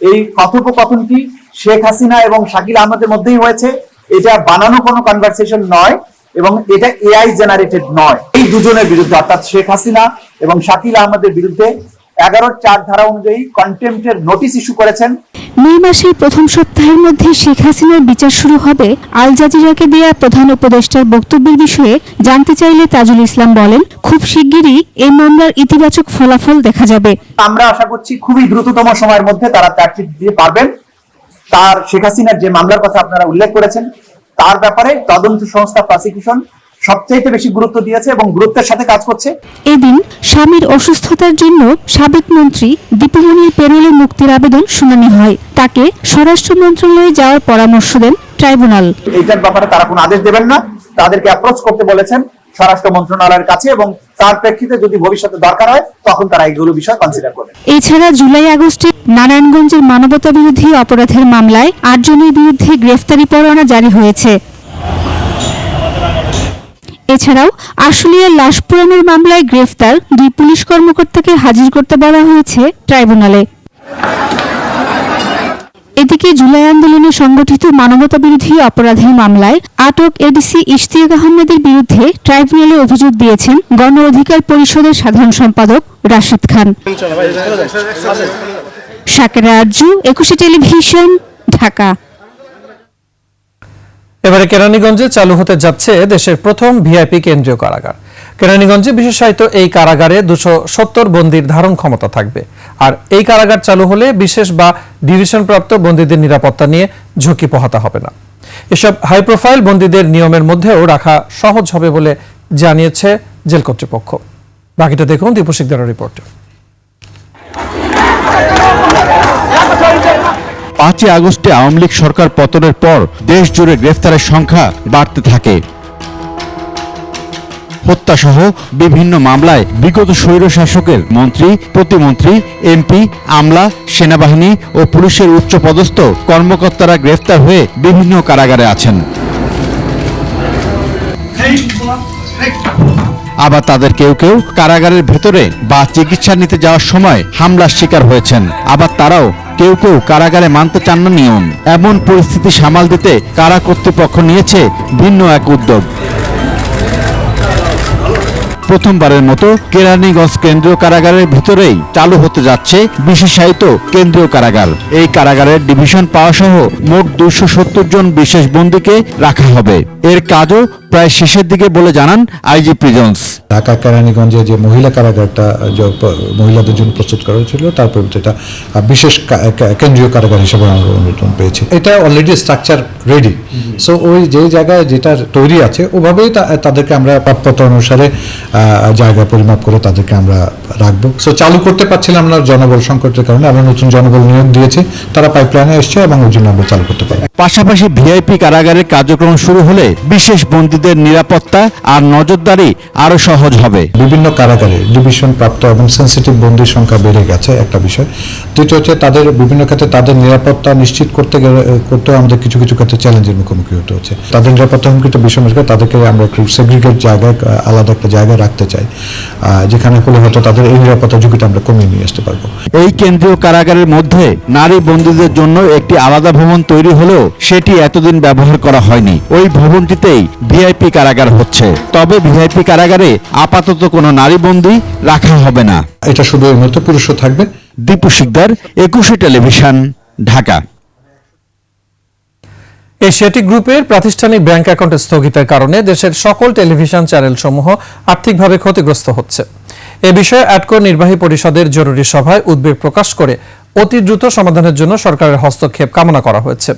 Speaker 22: এই কথোপকথনটি শেখ হাসিনা এবং শাকিল আহমেদের মধ্যেই হয়েছে, এটা বানানো কোনো কনভারসেশন নয় এবং এটা এআই জেনারেটেড নয়। এই দুজনের বিরুদ্ধে অর্থাৎ শেখ হাসিনা এবং শাকিল আহমেদের বিরুদ্ধে 11-4 ধারা অনুযায়ী কন্টেম্পটের নোটিশ ইস্যু করেছেন।
Speaker 21: মে মাসের প্রথম সপ্তাহের মধ্যে শেখ হাসিনার বিচার শুরু হবে। আল জাজিরাকে দেয়া প্রধান উপদেষ্টার বক্তব্যের বিষয়ে জানতে চাইলে তাজুল ইসলাম বলেন, খুব শিগগিরই এই মামলার ইতিবাচক ফলাফল দেখা যাবে।
Speaker 22: আমরা আশা করছি খুবই দ্রুততম সময়ের মধ্যে তারা চার্জশিট দিয়ে পারবেন। তার শেখ হাসিনার যে মামলার কথা আপনারা উল্লেখ করেছেন তার ব্যাপারে তদন্ত সংস্থা প্রসিকিউশন সবচেয়ে বেশি গুরুত্ব দিয়েছে এবং গুরুত্বের সাথে কাজ করছে।
Speaker 21: এদিন স্বামীর অসুস্থতার জন্য সাবেক মন্ত্রী দীপু মনির প্যারোলে মুক্তির আবেদন শুনানি হয়। তাকে স্বরাষ্ট্র মন্ত্রণালয়ে যাওয়ার পরামর্শ দেন ট্রাইব্যুনাল।
Speaker 22: এইটার ব্যাপারে তারা কোনো আদেশ দেবেন না, তাদেরকে অ্যাপ্রোচ করতে বলেছেন স্বরাষ্ট্র মন্ত্রণালয়ের কাছে এবং তার প্রেক্ষিতে যদি ভবিষ্যতে দরকার হয় তখন তারা এইগুলো বিষয় কনসিডার করবে।
Speaker 21: এছাড়া জুলাই আগস্টে নারায়ণগঞ্জের মানবতা বিরোধী অপরাধের মামলায় 8 জনের বিরুদ্ধে গ্রেফতারি পরোয়ানা জারি হয়েছে। এছাড়াও আশুলিয়ার লাশ পোড়ানোর মামলায় গ্রেফতার 2 পুলিশ কর্মকর্তাকে হাজির করতে বলা হয়েছে ট্রাইব্যুনালে। এদিকে জুলাই আন্দোলনে সংগঠিত মানবতা বিরোধী অপরাধের মামলায় আটক এডিসি ইশতিয়াক আহমেদের বিরুদ্ধে ট্রাইব্যুনালে অভিযোগ দিয়েছেন গণ অধিকার পরিষদের সাধারণ সম্পাদক রাশেদ খান। শাকের আরজু, 21 টেলিভিশন, ঢাকা।
Speaker 1: এবারে কেরানীগঞ্জে চালু হতে যাচ্ছে দেশের প্রথম ভিআইপি কেন্দ্রীয় কারাগার। কেরানীগঞ্জে বিশেষায়িত এই কারাগারে 270 বন্দীর ধারণ ক্ষমতা থাকবে। আর এই কারাগার চালু হলে বিশেষ বা ডিভিশনপ্রাপ্ত বন্দীদের নিরাপত্তা নিয়ে ঝুঁকি পোহাতে হবে না। এসব হাই প্রোফাইল বন্দীদের নিয়মের মধ্যেও রাখা সহজ হবে বলে জানিয়েছে জেল কর্তৃপক্ষ। বাকিটা দেখুন দীপু শিকদারের রিপোর্টে।
Speaker 4: 5 আগস্টে আওয়ামী লীগ সরকার পতনের পর দেশ জুড়ে গ্রেফতারের সংখ্যা বাড়তে থাকে। হত্যাসহ বিভিন্ন মামলায় বিগত স্বৈরশাসকের মন্ত্রী, প্রতিমন্ত্রী, এমপি, আমলা, সেনাবাহিনী ও পুলিশের উচ্চপদস্থ কর্মকর্তারা গ্রেফতার হয়ে বিভিন্ন কারাগারে আছেন। আবার তাদের কেউ কেউ কারাগারের ভেতরে বা চিকিৎসা নিতে যাওয়ার সময় হামলার শিকার হয়েছেন। আবার তারাও কেউ কেউ কারাগারে মানতে চান না নিয়ম। এমন পরিস্থিতি সামাল দিতে কারা কর্তৃপক্ষ নিয়েছে ভিন্ন এক উদ্যোগ। প্রথমবারের মতো কেরানীগঞ্জ কেন্দ্রীয় কারাগারের ভিতরেই চালু হতে যাচ্ছে বিশেষায়িত কেন্দ্রীয় কারাগার। এই কারাগারের ডিভিশন পাওয়া সহ মোট 270 জন বিশেষ বন্দীকে রাখা হবে। এর কাজও প্রায় শেষের দিকে বলে জানান আইজি প্রিজন্স।
Speaker 2: ঢাকা কেরানীগঞ্জে যে মহিলা কারাগারটা মহিলাদের জন্য প্রস্তুত করা হয়েছিল, তারপর এটা বিশেষ কেন্দ্রীয় কারাগার হিসেবে আমরা অনুমোদন পেয়েছি। এটা অলরেডি স্ট্রাকচার রেডি। সো ওই যে জায়গায় যেটা তৈরি আছে ওভাবেই তাদেরকে আমরা প্রাপ্যতা অনুসারে জায়গা পরিমাপ করে তাদেরকে আমরা রাখবো। সো চালু করতে পারছিলাম না জনবল সংকটের কারণে, আমরা নতুন জনবল নিয়োগ দিয়েছি, তারা পাইপলাইনে এসছে এবং ওই জন্য আমরা চালু করতে পারি।
Speaker 4: পাশাপাশি ভিআইপি কারাগারের কার্যক্রম শুরু হলে বিশেষ বন্দীদের নিরাপত্তা আর নজরদারি আরো সহজ হবে।
Speaker 2: বিভিন্ন কারাগারে ডিভিশন প্রাপ্ত এবং সেন্সিটিভ বন্দীর সংখ্যা বেড়ে গেছে একটা বিষয়। দ্বিতীয় হচ্ছে তাদের বিভিন্ন ক্ষেত্রে তাদের নিরাপত্তা নিশ্চিত করতে আমাদের কিছু কিছু ক্ষেত্রে চ্যালেঞ্জের মুখোমুখি হতে হচ্ছে। তাদের নিরাপত্তা হুমকিত বিষয় তাদেরকে আমরা একটু সেগ্রিগেট জায়গায় আলাদা একটা জায়গায় রাখতে চাই, যেখানে হলে হয়তো তাদের এই নিরাপত্তা ঝুঁকিটা আমরা কমিয়ে নিয়ে আসতে পারবো।
Speaker 4: এই কেন্দ্রীয় কারাগারের মধ্যে নারী বন্দীদের জন্য একটি আলাদা ভবন তৈরি হলেও সেটি এতদিন ব্যবহার করা হয়নি। ওই ভবনটিতেই ভিআইপি কারাগার হচ্ছে। তবে ভিআইপি কারাগারে আপাতত কোনো নারী বন্দী রাখা হবে না।
Speaker 2: এটা শুধু এর মধ্যে পুরুষও থাকবে।
Speaker 4: দীপু শিকদার, 21 টেলিভিশন, ঢাকা।
Speaker 1: এশিয়াটিক গ্রুপের প্রাতিষ্ঠানিক ব্যাংক অ্যাকাউন্ট স্থগিতের কারণে দেশের সকল টেলিভিশন চ্যানেল সমূহ আর্থিকভাবে ক্ষতিগ্রস্ত হচ্ছে। এ বিষয়ে অ্যাডকো নির্বাহী পরিষদের জরুরি সভায় উদ্বেগ প্রকাশ করে অতি দ্রুত সমাধানের জন্য সরকারের হস্তক্ষেপ কামনা করা হয়েছে।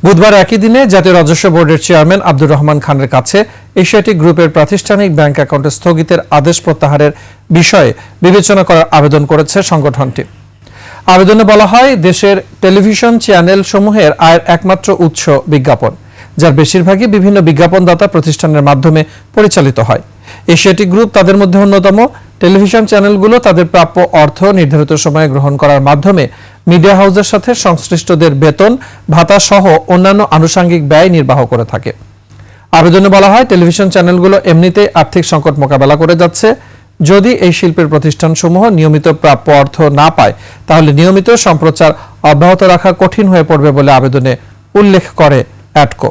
Speaker 1: বুধবার একই দিনে জাতীয় রাজস্ব বোর্ডের চেয়ারম্যান আব্দুর রহমান খানের কাছে এশিয়াটিক গ্রুপের প্রাতিষ্ঠানিক ব্যাংক অ্যাকাউন্ট স্থগিতের আদেশ প্রত্যাহারের বিষয়ে বিবেচনা করার আবেদন করেছে সংগঠনটি। আবেদনে বলা হয়, দেশের টেলিভিশন চ্যানেল সমূহের আয়ের একমাত্র উৎস বিজ্ঞাপন, যার বেশিরভাগই বিভিন্ন বিজ্ঞাপনদাতা প্রতিষ্ঠানের মাধ্যমে পরিচালিত হয়। এশিয়াটিক গ্রুপ তাদের মধ্যে অন্যতম। টেলিভিশন চ্যানেলগুলো তাদের প্রাপ্য অর্থ নির্ধারিত সময়ে গ্রহণ করার মাধ্যমে মিডিয়া হাউসের সাথে সংশ্লিষ্টদের বেতন ভাতা সহ অন্যান্য আনুষঙ্গিক ব্যয় নির্বাহ করে থাকে। আবেদনে বলা হয়, টেলিভিশন চ্যানেলগুলো এমনিতেই আর্থিক সংকট মোকাবেলা করে যাচ্ছে। যদি এই শিল্পের প্রতিষ্ঠানসমূহ নিয়মিত প্রাপ্য অর্থ না পায়, তাহলে নিয়মিত সম্প্রচার অব্যাহত রাখা কঠিন হয়ে পড়বে বলে আবেদনে উল্লেখ করে অ্যাডকো।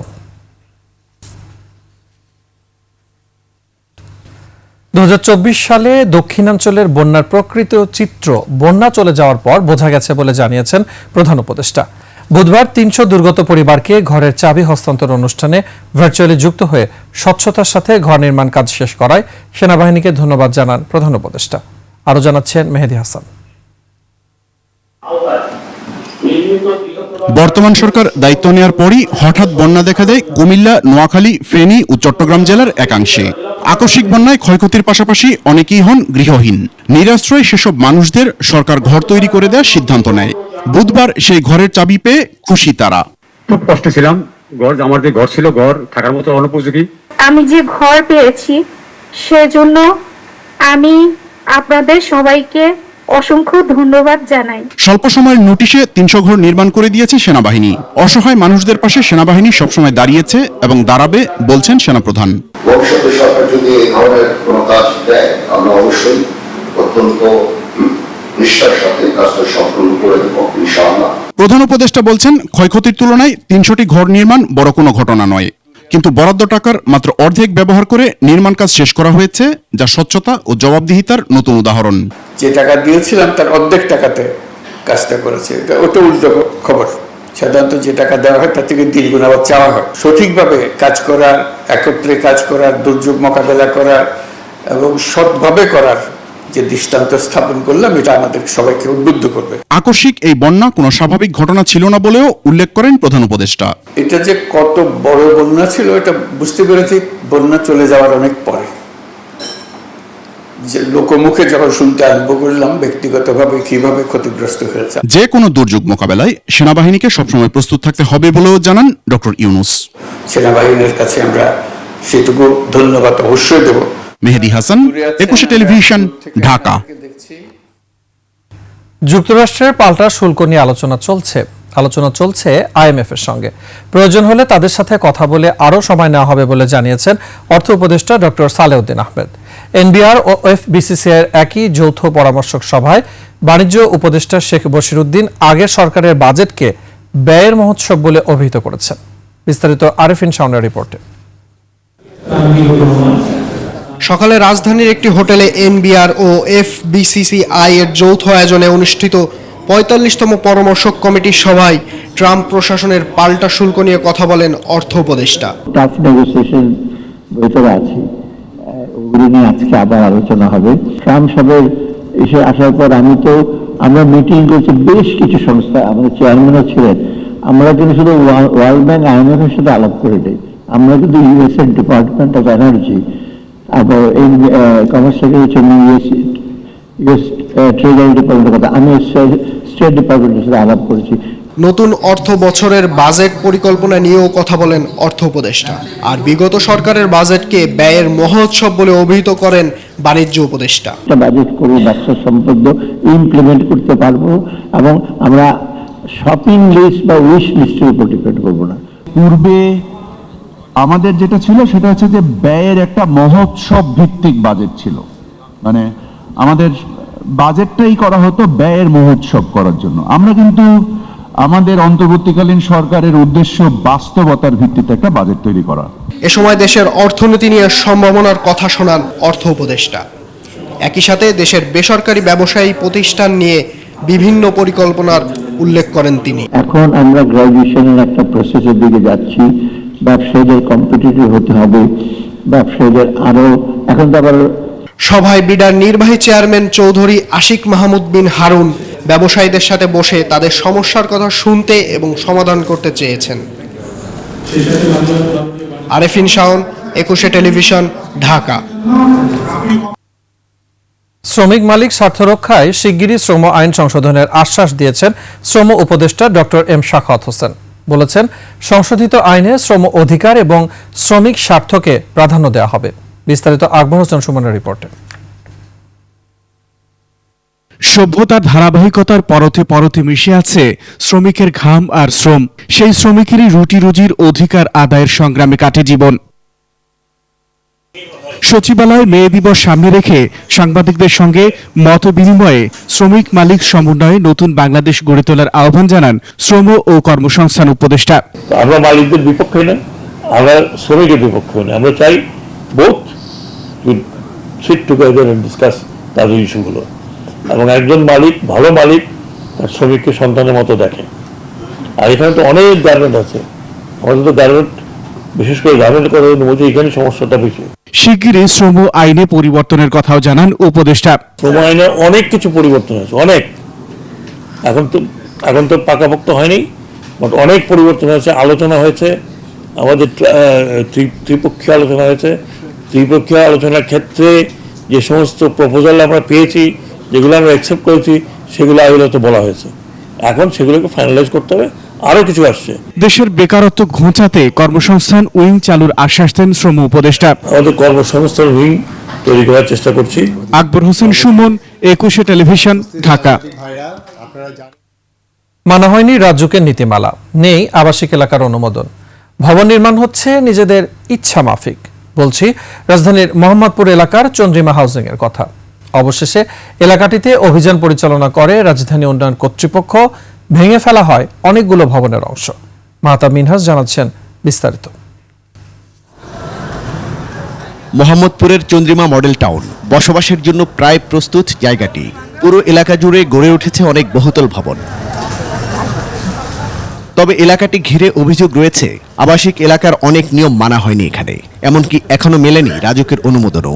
Speaker 1: 2024 সালে দক্ষিণাঞ্চলের বন্যার প্রকৃত চিত্র বন্যা চলে যাওয়ার পর বোঝা গেছে বলে জানিয়েছেন প্রধান উপদেষ্টা। বুধবার 300 দুর্গত পরিবারকে ঘরের চাবি হস্তান্তর অনুষ্ঠানে ভার্চুয়ালি যুক্ত হয়ে স্বচ্ছতার সাথে ঘর নির্মাণ কাজ শেষ করায় সেনাবাহিনীকে ধন্যবাদ জানান প্রধান উপদেষ্টা। আরো জানাচ্ছেন মেহেদী হাসান।
Speaker 3: বর্তমান সরকার দায়িত্ব নেওয়ার পরই হঠাৎ বন্যা দেখা দেয় কুমিল্লা, নোয়াখালী, ফেনী ও চট্টগ্রাম জেলার একাংশে। আকস্মিক বন্যায় ক্ষয়ক্ষতির পাশাপাশি অনেকেই হন গৃহহীন। নিরাশ্রয় সেসব মানুষদের সরকার ঘর তৈরি করে দেওয়ার সিদ্ধান্ত নেয়। বুধবার সেই ঘরের চাবি পেয়ে খুশি তারা।
Speaker 23: খুব কষ্টে ছিলাম, আমার যে ঘর ছিল ঘর থাকার মতো অনুপযোগী।
Speaker 24: আমি যে ঘর পেয়েছি সেজন্য আমি আপনাদের সবাইকে অসংখ্য ধন্যবাদ জানাই।
Speaker 3: স্বল্প সময়ের নোটিশে 300 ঘর নির্মাণ করে দিয়েছে সেনাবাহিনী। অসহায় মানুষদের পাশে সেনাবাহিনী সবসময় দাঁড়িয়েছে এবং দাঁড়াবে বলছেন সেনাপ্রধান।
Speaker 25: ভবিষ্যতে সরকার যদি এই ধরনের কোনো কাজ দেয়, আমরা অবশ্যই অত্যন্ত নিষ্ঠার সাথে কাজটা সম্পূর্ণ করে দেব ইনশাআল্লাহ।
Speaker 3: প্রধান উপদেষ্টা বলছেন, ক্ষয়ক্ষতির তুলনায় 300টি ঘর নির্মাণ বড় কোনো ঘটনা নয়, কিন্তু বরাদ্দ টাকার মাত্র অর্ধেক ব্যবহার করে নির্মাণ কাজ শেষ করা হয়েছে, যা স্বচ্ছতা ও জবাবদিহিতার নতুন উদাহরণ।
Speaker 26: যে টাকা দিয়েছিলাম তার অর্ধেক টাকাতে কাজটা করেছে, ওটা উল্টো খবর। সাধারণত যে টাকা দেওয়া হয় তার থেকে দ্বিগুণ আবার চাওয়া হয়। সঠিকভাবে কাজ করার, একত্রে কাজ করার, দুর্যোগ মোকাবেলা করার এবং সৎভাবে করার যে দৃষ্টান্ত স্থাপন করলাম, এটা আমাদের সবাইকে উদ্বুদ্ধ করবে।
Speaker 3: আকস্মিক এই বন্যা কোনো স্বাভাবিক ঘটনা ছিল না বলেও উল্লেখ করেন প্রধান উপদেষ্টা।
Speaker 26: এটা যে কত বড় বন্যা ছিল এটা বুঝতে পেরেছি বন্যা চলে যাওয়ার অনেক পরে। যে লোকমুখে যখন শুনতে আরম্ভ করলাম ব্যক্তিগতভাবে কিভাবে ক্ষতিগ্রস্ত হয়েছে।
Speaker 3: যে কোনো দুর্যোগ মোকাবেলায় সেনাবাহিনীকে সবসময় প্রস্তুত থাকতে হবে বলেও জানান ডক্টর ইউনূস।
Speaker 26: সেনাবাহিনীর কাছে আমরা সেটুকু ধন্যবাদ অবশ্যই দেব।
Speaker 3: মেহেদী হাসান, 21 টেলিভিশন, ঢাকা।
Speaker 1: যুক্তরাষ্ট্রের পাল্টা শুল্ক নিয়ে আলোচনা চলছে IMF এর সঙ্গে। প্রয়োজন হলে তাদের সাথে কথা বলে আরও সময় নেওয়া হবে বলে জানিয়েছেন অর্থ উপদেষ্টা ডক্টর সালেউদ্দিন আহমেদ। NBR ও FBCCI এর একই যৌথ পরামর্শক সভায় বাণিজ্য উপদেষ্টা শেখ বশিরউদ্দিন আগের সরকারের বাজেটকে ব্যয়ের মহোৎসব বলে অভিহিত করেছেন। বিস্তারিত আরেফিন শাওনের রিপোর্টে।
Speaker 5: সকালে রাজধানীর একটি হোটেলে NBR ও FBCCI এর যৌথ আয়োজনে অনুষ্ঠিত ৪৫তম পরামর্শক কমিটির সভায় ট্রাম্প প্রশাসনের পাল্টা শুল্ক নিয়ে কথা বলেন অর্থ উপদেষ্টা।
Speaker 7: টাফ নেগোসিয়েশন ভেতরে আছে, ওগুলো নিয়ে আজকে আবার আলোচনা হবে। ট্রাম্প সাহেবের এসে আসার পর আমরা মিটিং করেছি বেশ কিছু সংস্থা, আমাদের চেয়ারম্যানও ছিলেন। আমরা কিন্তু শুধু ওয়ার্ল্ড ব্যাংক IMF এর সাথে আলাপ করে নেই, আমরা কিন্তু US এর ডিপার্টমেন্ট অফ এনার্জি, আবার কমার্স সেক্রেটারি US ট্রেজারি ডিপার্টমেন্টের কথা, আমি স্টেট ডিপার্টমেন্টের সাথে আলাপ করেছি।
Speaker 5: নতুন অর্থ বছরের বাজেট পরিকল্পনা নিয়েও কথা বলেন অর্থ উপদেষ্টা। আর বিগত সরকারের বাজেটকে ব্যয়ের মহোৎসব বলে অভিহিত করেন বাণিজ্য উপদেষ্টা।
Speaker 7: বাজেট করে ব্যবসা সম্পদ ইমপ্লিমেন্ট করতে পারবো এবং আমরা শপিং লিস্ট বা উইশ লিস্টের উপর ডিপেন্ড করবো না।
Speaker 8: পূর্বে আমাদের যেটা ছিল সেটা হচ্ছে যে ব্যয়ের একটা মহোৎসব ভিত্তিক বাজেট ছিল, মানে আমাদের বাজেটটাই করা হতো ব্যয়ের মহোৎসব করার জন্য। আমরা কিন্তু আমাদের অন্তর্বর্তীকালীন সরকারের উদ্দেশ্য বাস্তবতার ভিত্তিতে একটা বাজেট তৈরি করা।
Speaker 5: এ সময় দেশের অর্থনীতি নিয়ে সম্ভাবনার কথা শোনান অর্থ উপদেষ্টা। একই সাথে দেশের বেসরকারি ব্যবসায়ী প্রতিষ্ঠান নিয়ে বিভিন্ন পরিকল্পনার উল্লেখ করেন তিনি।
Speaker 7: এখন আমরা গ্র্যাজুয়েশনের একটা প্রসেসের দিকে যাচ্ছি, ব্যবসায়ীদের কম্পিটিটিভ হতে হবে, ব্যবসায়ীদের আরো এখন তো আবার।
Speaker 5: সভায় বিডার নির্বাহী চেয়ারম্যান চৌধুরী আশিক মাহমুদ বিন হারুন ব্যবসায়ীদের সাথে বসে তাদের সমস্যার কথা শুনতে এবং সমাধান করতে চেয়েছেন। আরেফিন শাওন, 21 টেলিভিশন, ঢাকা।
Speaker 1: শ্রমিক মালিক স্বার্থ রক্ষায় শিগগিরই শ্রম আইন সংশোধনের আশ্বাস দিয়েছেন শ্রম উপদেষ্টা ডক্টর এম শাখাওয়াত হোসেন। বলেছেন, সংশোধিত আইনে শ্রম অধিকার এবং শ্রমিক স্বার্থকে প্রাধান্য দেওয়া হবে। বিস্তারিত আকবর হোসেন সুমনের রিপোর্টে।
Speaker 3: সভ্যতার ধারাবাহিকতার পরতে পরতে মিশে আছে শ্রমিকের ঘাম আর শ্রম। সেই শ্রমিকেরই রুটি রুজির অধিকার আদায়ের সংগ্রামে কাটে জীবন। সচিবালয়ে মে দিবস সামনে রেখে সাংবাদিকদের সঙ্গে মত বিনিময়ে শ্রমিক মালিক সমন্বয়ে নতুন বাংলাদেশ গড়ে তোলার আহ্বান জানান শ্রম ও কর্মসংস্থান উপদেষ্টা।
Speaker 19: আমরা মালিকদের বিপক্ষে না, আমরা শ্রমিকের বিপক্ষে না, আমরা চাই both sit together and discuss তাদের ইস্যুগুলো। এবং একজন মালিক, ভালো মালিক, তার শ্রমিককে সন্তানের মতো দেখে। আর এখানে তো অনেক গার্মেন্ট আছে, আমাদের তো গার্মেন্ট, বিশেষ করে গার্মেন্টের কথা বলছি, এখানে সমস্যাটা বেশি।
Speaker 3: শিগগিরই শ্রম আইনে পরিবর্তনের কথাও জানান উপদেষ্টা।
Speaker 19: শ্রম আইনে অনেক কিছু পরিবর্তন হয়েছে, অনেক। এখন তো পাকাপোক্ত হয়নি, বাট অনেক পরিবর্তন হয়েছে, আলোচনা হয়েছে, আমাদের ত্রিপক্ষীয় আলোচনা হয়েছে। ত্রিপক্ষীয় আলোচনার ক্ষেত্রে যে সমস্ত প্রপোজাল আমরা পেয়েছি, যেগুলো আমরা অ্যাকসেপ্ট করেছি, সেগুলো আইনত বলা হয়েছে। এখন সেগুলোকে ফাইনালাইজ করতে হবে, আরো কিছু আসছে।
Speaker 3: দেশের বেকারত্ব ঘোচাতে কর্মসংস্থান উইং চালুর আশ্বাস দেন শ্রম উপদেষ্টা।
Speaker 19: আমাদের কর্মসংস্থান উইং তৈরি করার চেষ্টা করছি।
Speaker 3: আকবর হোসেন সুমন, 21 টেলিভিশন, ঢাকা।
Speaker 1: মানা হয়নি রাজ্যকের নীতিমালা, নেই আবাসিক এলাকার অনুমোদন, ভবন নির্মাণ হচ্ছে নিজেদের ইচ্ছা মাফিক। বলছি রাজধানীর মোহাম্মদপুর এলাকার চন্দ্রিমা হাউজিং এর কথা। অবশেষে এলাকাটিতে অভিযান পরিচালনা করে রাজধানী উন্নয়ন কর্তৃপক্ষ। ভেঙে ফেলা হয় অনেকগুলো ভবনের অংশ। মাহতাব মিনহাজ জানাচ্ছেন বিস্তারিত।
Speaker 10: মোহাম্মদপুরের চন্দ্রিমা মডেল টাউন বসবাসের জন্য প্রায় প্রস্তুত জায়গাটি। পুরো এলাকা জুড়ে গড়ে উঠেছে অনেক বহুতল ভবন। তবে এলাকাটি ঘিরে অভিযোগ রয়েছে আবাসিক এলাকার অনেক নিয়ম মানা হয়নি এখানে, এমনকি এখনো মেলেনি রাজুকের অনুমোদনও।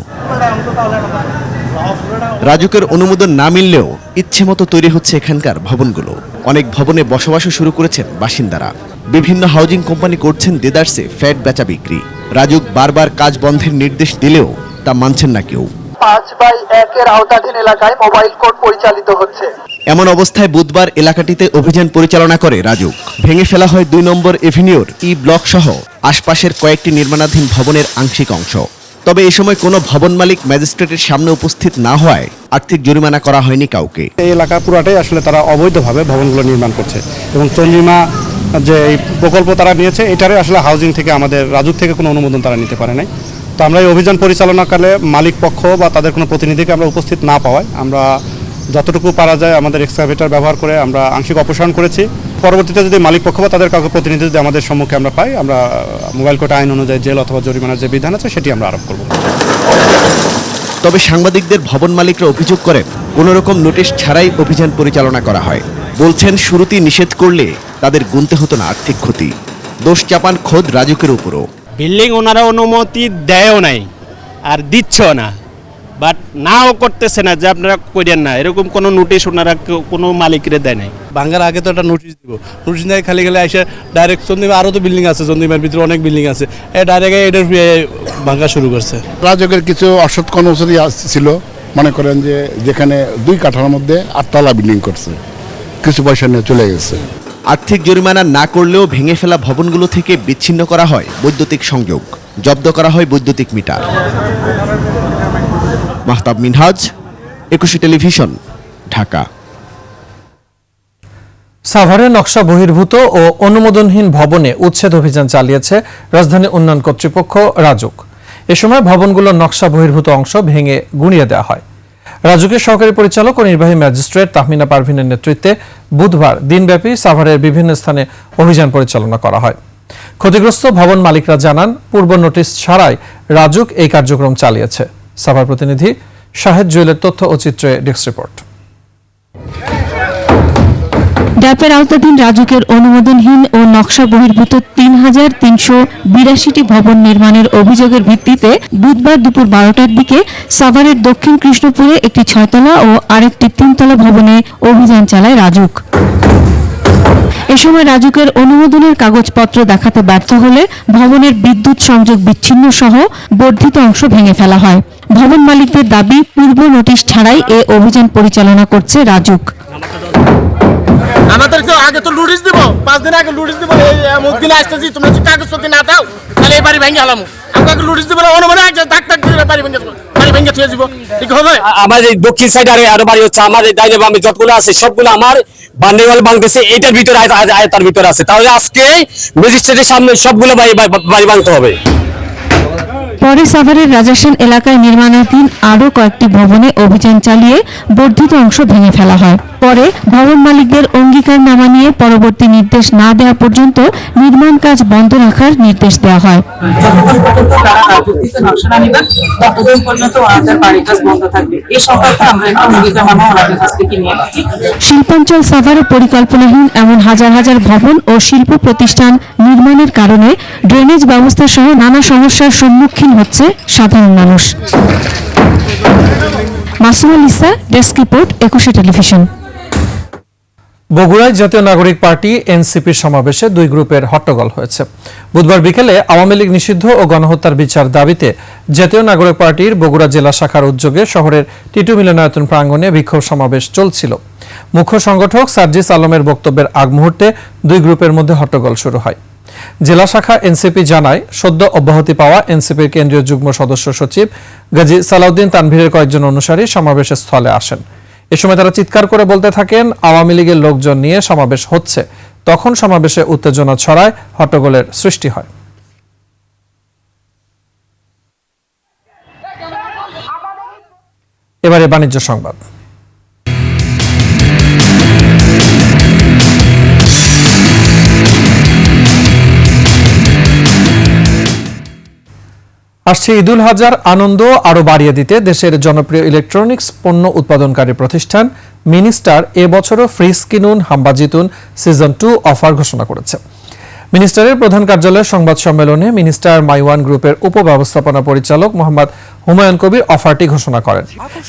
Speaker 10: রাজুকের অনুমোদন না মিললেও ইচ্ছে মতো তৈরি হচ্ছে এখানকার ভবনগুলো। অনেক ভবনে বসবাসও শুরু করেছেন বাসিন্দারা। বিভিন্ন হাউজিং কোম্পানি করছেন দেদারসে ফ্ল্যাট বেচা বিক্রি। রাজুক বারবার কাজ বন্ধের নির্দেশ দিলেও তা মানছেন না কেউ।
Speaker 5: 5/1 এর আওতাধীন এলাকায় মোবাইল কোর্ট পরিচালিত হচ্ছে।
Speaker 10: এমন অবস্থায় বুধবার এলাকাটিতে অভিযান পরিচালনা করে রাজুক। ভেঙে ফেলা হয় 2 নম্বর এভিনিউর ই ব্লক সহ আশপাশের কয়েকটি নির্মাণাধীন ভবনের আংশিক অংশ। তবে এ সময় কোনো ভবন মালিক ম্যাজিস্ট্রেটের সামনে উপস্থিত না হওয়ায় আর্থিক জরিমানা করা হয়নি কাউকে।
Speaker 6: এই এলাকা পুরাটাই আসলে তারা অবৈধভাবে ভবনগুলো নির্মাণ করছে এবং চন্দ্রিমা যে এই প্রকল্প তারা নিয়েছে এটারে আসলে হাউজিং থেকে আমাদের রাজুক থেকে কোনো অনুমোদন তারা নিতে পারে নাই। তো আমরা এই অভিযান পরিচালনাকালে মালিক পক্ষ বা তাদের কোনো প্রতিনিধিকে আমরা উপস্থিত না পাওয়ায় আমরা যতটুকু পারা যায় আমাদের এক্সকাভেটর ব্যবহার করে আমরা আংশিক অপসারণ করেছি। পরবর্তীতে যদি মালিক পক্ষ বা তাদের কাউকে প্রতিনিধি যদি আমাদের সম্মুখে আমরা পাই, আমরা মোবাইল কোর্ট আইন অনুযায়ী জেল অথবা জরিমানার যে বিধান আছে সেটি আমরা আরোপ করব।
Speaker 10: তবে সাংবাদিকদের ভবন মালিকরা অভিযোগ করেন কোনো রকম নোটিশ ছাড়াই অভিযান পরিচালনা করা হয়। বলছেন শুরুতেই নিষেধ করলে তাদের গুনতে হতো না আর্থিক ক্ষতি। দোষ চাপান খোদ রাজুকের উপরও।
Speaker 9: বিল্ডিং ওনারা অনুমতি দেয়ও নাই আর দিচ্ছেও না, বাট নাও করতেছে না যে আপনারা করেন না, এরকম কোনো নোটিশ ওনারা কোনো মালিকরে দেয় নাই।
Speaker 11: ভাঙ্গার আগে তো একটা নোটিশ দিব, নোটিশ দেয় খালি এসে ডাইরেক্ট চন্দ্রিমা আরও তো বিল্ডিং আছে, চন্দ্রিমার ভিতরে অনেক বিল্ডিং আছে, ডাইরেক্ট এটার ভাঙ্গা শুরু করছে।
Speaker 12: রাজকের কিছু অসৎ কর্মচারী ছিল, মনে করেন যে যেখানে 2 কাঠার মধ্যে 8 তলা বিল্ডিং করছে, কিছু পয়সা নিয়ে চলে গেছে।
Speaker 10: আর্থিক জরিমানা না করলেও ভেঙে ফেলা ভবনগুলো থেকে বিচ্ছিন্ন করা হয় বৈদ্যুতিক সংযোগ, জব্দ করা হয় বৈদ্যুতিক মিটার। মাহতাব মিনহাজ, একুশে টেলিভিশন, ঢাকা।
Speaker 1: সাভারে নকশা বহির্ভূত ও অনুমোদনহীন ভবনে উচ্ছেদ অভিযান চালিয়েছে রাজধানী উন্নয়ন কর্তৃপক্ষ রাজুক। এ সময় ভবনগুলোর নকশা বহির্ভূত অংশ ভেঙে গুঁড়িয়ে দেওয়া হয়। রাজুকের সহকারী পরিচালক ও নির্বাহী ম্যাজিস্ট্রেট তাহমিনা পারভিনের নেতৃত্বে বুধবার দিনব্যাপী সাভারের বিভিন্ন স্থানে অভিযান পরিচালনা করা হয়। ক্ষতিগ্রস্ত ভবন মালিকরা জানান পূর্ব নোটিশ ছাড়াই রাজুক এই কার্যক্রম চালিয়েছে। সাভার প্রতিনিধি শাহেদ জুয়েলের তথ্য ও চিত্রে ডেস্ক রিপোর্ট।
Speaker 21: ড্যাপের আওতাধীন রাজুকের অনুমোদনহীন ও নকশা বহির্ভূত ৩,৩৮২টি ভবন নির্মাণের অভিযোগের ভিত্তিতে বুধবার দুপুর 12টার দিকে সাভারের দক্ষিণ কৃষ্ণপুরে একটি 6তলা ও আরেকটি 3তলা ভবনে অভিযান চালায় রাজুক। এ সময় রাজুকের অনুমোদনের কাগজপত্র দেখাতে ব্যর্থ হলে ভবনের বিদ্যুৎ সংযোগ বিচ্ছিন্ন সহ বর্ধিত অংশ ভেঙে ফেলা হয়। ভবন মালিকদের দাবি পূর্ব নোটিশ ছাড়াই এ অভিযান পরিচালনা করছে রাজুক।
Speaker 9: আমাদেরকে আগে তো নোটিশ দিব, 5 দিন আগে নোটিশ দিব, এই দিন আসতেছি, তোমরা যদি কাগজপত্র না দাও তাহলে এই বাড়ি ভেঙে গেলাম। আমাকে নোটিশ দিব, অনুমোদন আছে, দাগ দাগ দিয়ে বাড়ি ভেঙে থুয়ে দিব, ঠিক হবে?
Speaker 13: আমার এই দক্ষিণ সাইডে আরো বাড়ি হচ্ছে, আমার এই ডাইনে বামে যতগুলো আছে সবগুলো আমার বান্ডেওয়াল ভাঙতেছে, এইটার ভিতরে আয়তার ভিতরে আছে। তাহলে আজকে ম্যাজিস্ট্রেটের সামনে সবগুলো বাড়ি ভাঙতে হবে।
Speaker 21: পরে সাভারের রাজাসান এলাকায় নির্মাণাধীন আরও কয়েকটি ভবনে অভিযান চালিয়ে বর্ধিত অংশ ভেঙে ফেলা হয়। পরে ভবন মালিকদের অঙ্গীকারনামা নিয়ে পরবর্তী নির্দেশ না দেওয়া পর্যন্ত নির্মাণ কাজ বন্ধ রাখার নির্দেশ দেওয়া হয়। শিল্পাঞ্চল সাভারে পরিকল্পনাহীন এমন হাজার হাজার ভবন ও শিল্প প্রতিষ্ঠান নির্মাণের কারণে ড্রেনেজ ব্যবস্থা সহ নানা সমস্যার সম্মুখীন হচ্ছে সাধারণ মানুষ। মাসুমা লিসা, ডেস্ক রিপোর্ট, একুশে টেলিভিশন।
Speaker 1: বগুড়ায় জাতীয় নাগরিক পার্টি এনসিপির সমাবেশে 2 গ্রুপের হট্টগোল হয়েছে। বুধবার বিকেলে আওয়ামী লীগ নিষিদ্ধ ও গণহত্যার বিচার দাবিতে জাতীয় নাগরিক পার্টির বগুড়া জেলা শাখার উদ্যোগে শহরের টিটু মিলনায়তন প্রাঙ্গণে বিক্ষোভ সমাবেশ চলছিল। মুখ্য সংগঠক সার্জিস আলমের বক্তব্যের আগ মুহূর্তে 2 গ্রুপের মধ্যে হট্টগোল শুরু হয়। জেলা শাখা এনসিপি জানায় সদ্য অব্যাহতি পাওয়া এনসিপির কেন্দ্রীয় যুগ্ম সদস্য সচিব গাজী সালাউদ্দিন তানভীরের কয়েকজন অনুসারী সমাবেশের স্থলে আসেন। এ সময় তারা চিৎকার করে বলতে থাকেন আওয়ামী লীগের লোকজন নিয়ে সমাবেশ হচ্ছে। তখন সমাবেশে উত্তেজনা ছড়ায়, হট্টগোলের সৃষ্টি হয়। এবারে বাণিজ্য সংবাদ। আসছে ঈদুল আজহার আনন্দ আরো বাড়িয়ে দিতে দেশের জনপ্রিয় ইলেকট্রনিক্স পণ্য উৎপাদনকারী প্রতিষ্ঠান মিনিস্টার এবছরও ফ্রিজ কিনুন হাম্বা জিতুন সিজন 2 অফার ঘোষণা করেছে। মিনিস্টারের প্রধান কার্যালয়ের সংবাদ সম্মেলনে মিনিস্টার মাইওয়ান গ্রুপের উপব্যবস্থাপনা পরিচালক মোহাম্মদ হুমায়ুন কবির অফারটি ঘোষণা করেন।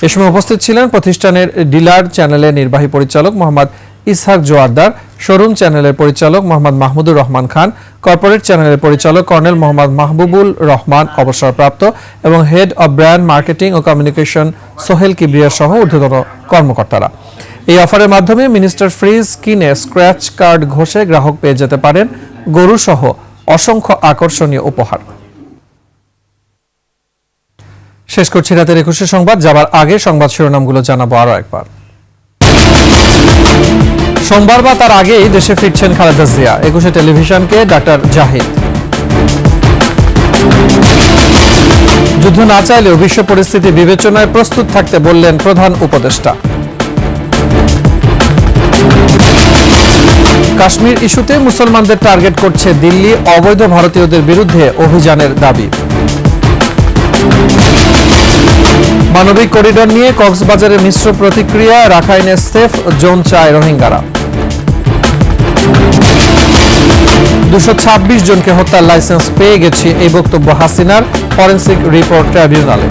Speaker 1: এ সময় উপস্থিত ছিলেন প্রতিষ্ঠানের ডিলার চ্যানেলের নির্বাহী পরিচালক মোহাম্মদ ইসহাক জোয়ারদার, শোরুম চ্যানেলের পরিচালক মোহাম্মদ মাহমুদুর রহমান খান, কর্পোরেট চ্যানেলের পরিচালক কর্নেল মোহাম্মদ মাহবুবুল রহমান অবসরপ্রাপ্ত এবং হেড অব ব্র্যান্ড মার্কেটিং ও কমিউনিকেশন সোহেল কিবরিয়া সহ ঊর্ধ্বতন কর্মকর্তারা। এই অফারের মাধ্যমে মিনিস্টার ফ্রিজ কিনে স্ক্র্যাচ কার্ড ঘষে গ্রাহক পেয়ে যেতে পারেন গরু সহ অসংখ্য আকর্ষণীয় উপহার। শেষ করছি রাতের 21 সংবাদ। যাবার আগে সংবাদ শিরোনামগুলো জানাবো আরো একবার। সোমবার বা তার আগেই দেশে ফিরছেন খালেদা জিয়া, 21 টেলিভিশনকে ডাক্তার জাহিদ। যুদ্ধ না চাইলেও বিশ্ব পরিস্থিতি বিবেচনায় প্রস্তুত থাকতে বললেন প্রধান উপদেষ্টা। কাশ্মীর ইস্যুতে মুসলমানদের টার্গেট করছে দিল্লি, অবৈধ ভারতীয়দের বিরুদ্ধে অভিযানের দাবি। মানবিক করিডোর নিয়ে কক্সবাজারে মিশ্র প্রতিক্রিয়া, রাখাইনে সেফ জোন চায় রোহিঙ্গারা। 226 জনকে হত্যার লাইসেন্স পেয়ে গেছি, এই বক্তব্য হাসিনার, ফরেনসিক রিপোর্ট ট্রাইব্যুনালে।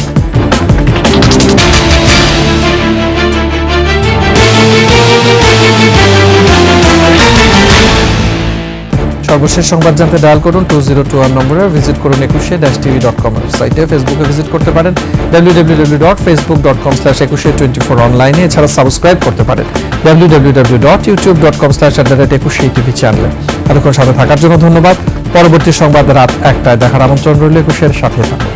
Speaker 1: সর্বশেষ সংবাদ জানতে ডায়াল করুন 2021 নম্বরে, ভিজিট করুন 21-tv.com ওয়েবসাইটে, ফেসবুকে ভিজিট করতে পারেন www.facebook.com/2124 অনলাইনে, এছাড়া সাবস্ক্রাইব করতে পারেন www.youtube.com/21tv চ্যানেলে। এতক্ষণ সাথে থাকার জন্য ধন্যবাদ। পরবর্তী সংবাদ রাত 1টায় দেখার আমন্ত্রণ রইল। 21-এর সাথে থাকুন।